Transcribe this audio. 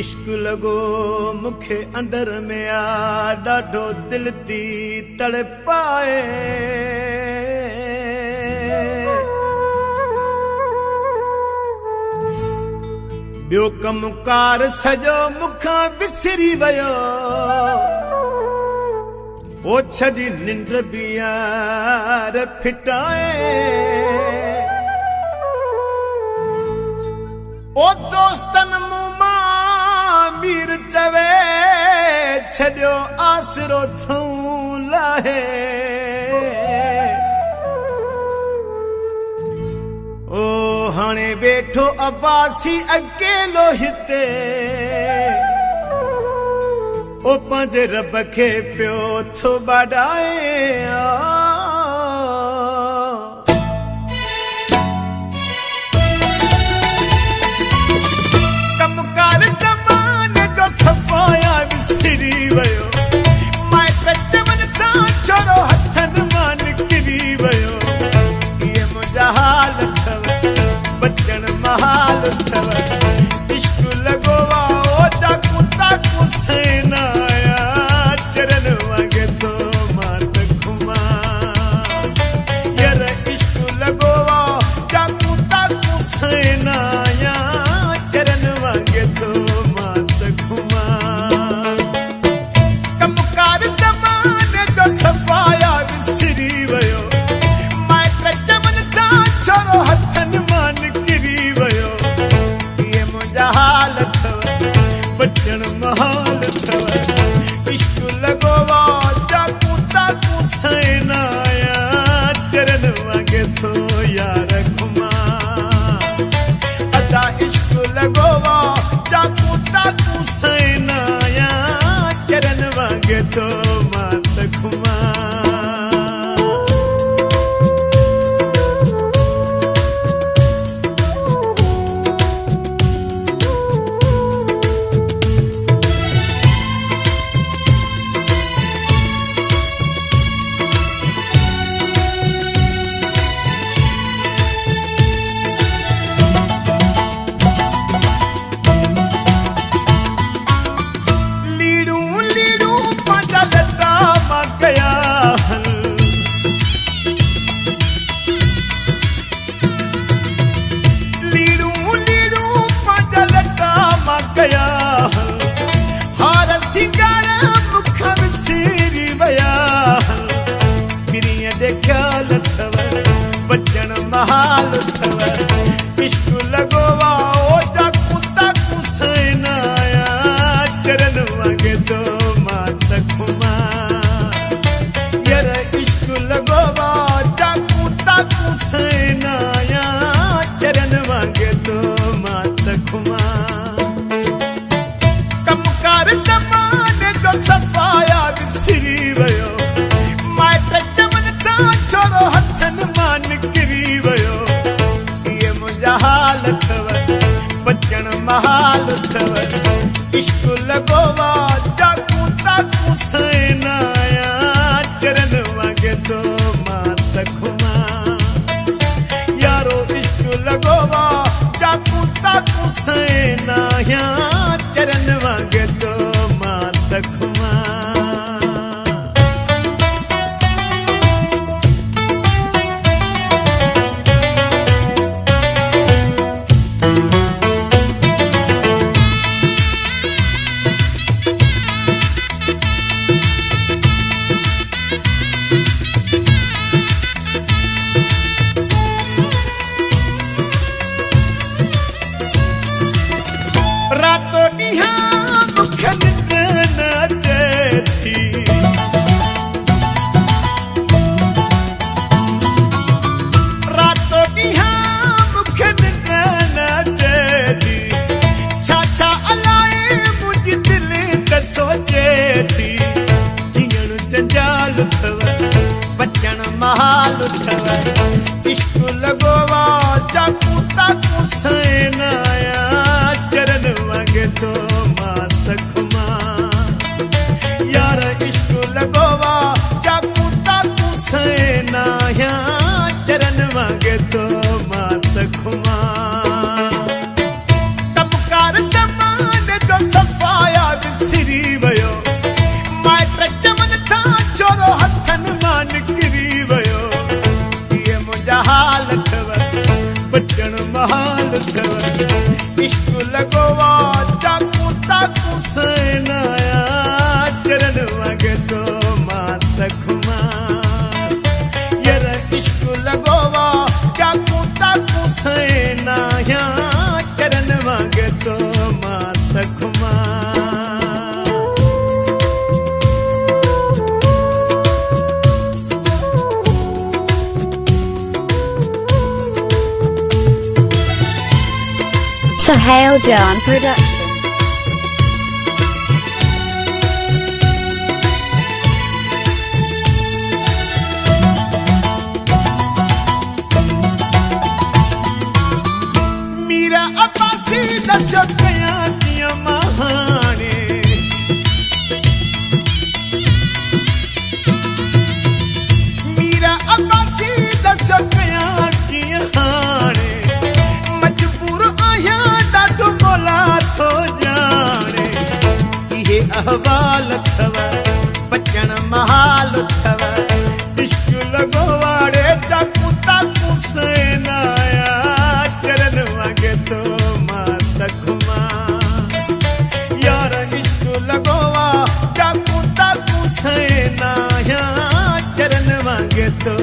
इश्क लगो मुखे अंदर में आ डाढो दिल ती तड़पाए बियो कमकार सजो मुखा विसरी वयो ओ छड़ी निंड बियार फिटाए ओ दोस्तन मुमा मीर चवे छड़ियो आसरो थूं लाहे ओ हाणे बैठो अब्बासी अकेलो हिते ओ पंहिंजे रब खे पियो थो बाडाए सफ़ाया विसरी वयो माइट चमन तां छोरो हथनि मां निकिरी वयो ये मुंहिंजा हाल अथव बचण महाल अथव इश्क लॻो ओ चाकू ताकू सेनाया चरन वांगे थो मार घुमा यार इश्क लॻो चाकू ताकू सेनाया चरन वांगे थो सफ़ाया विसरी वयो माइट चमन तां छोरो हथनि मां निकिरी वयो ये मुंहिंजा हाल अथव बचण महाल अथव इश्क लॻो चाकू ताकू सेनाया चरन वांगे थो यार घुमा अदा इश्क लॻो चाकू ताकू सेनाया चरन वांगे थो मात घुमा बचण महाल अथव इश्क लॻो ओ चाकू ताकू सेनाया चरन वांगे थो मात घुमा यार इश्क लॻो चाकू ताकू सेनाया चरन वांगे थो मात घुमा कमकार ज़माने जो सफ़ाया विसरी वयो माइट चमन तां छोरो हथनि मां निकिरी वयो ये मुंहिंजा हाल अथव बचण महाल अथव इश्क लॻो चाकू ताकू सेनाया चरन वांगे थो मात घुमा यारो इश्क लॻो चाकू ताकू सेनाया चरन वांगे थो मात घुमा इश्क लगोवा चाकू ताकू सैनाया चरण मांगे तो मात खुमा यार इश्क लगोवा चाकू ताकू सैनाया चरण मांगे तो मात खुमा तमकार जमाने जो सफाया विसरी वयो माइट चमन था चोरो हथन मान गिरी वयो ये मुंहिंजा हाल थव बचण महाल थव इश्क लगोवा चाकू ताकू सैनाया चरण मांगे तो मात खुमा यार इश्क लगोवा चाकू ताकू सैनाया चरण मांगे तो मात खुमा Sohail John Production. Meera Abbasi दस्यो कया किया महाने मीरा अब्बासी दस्यो कया किया हाने मजबूर आया डाटो मोला थो जाने इहे अहवाल थव बचण महाल थव इश्क लगोवाड़े चाकू ताकू सैनाया चरण मांगे तो मात खुमा यार इश्क लगोवा चाकू ताकू सैनाया चरण मांगे तो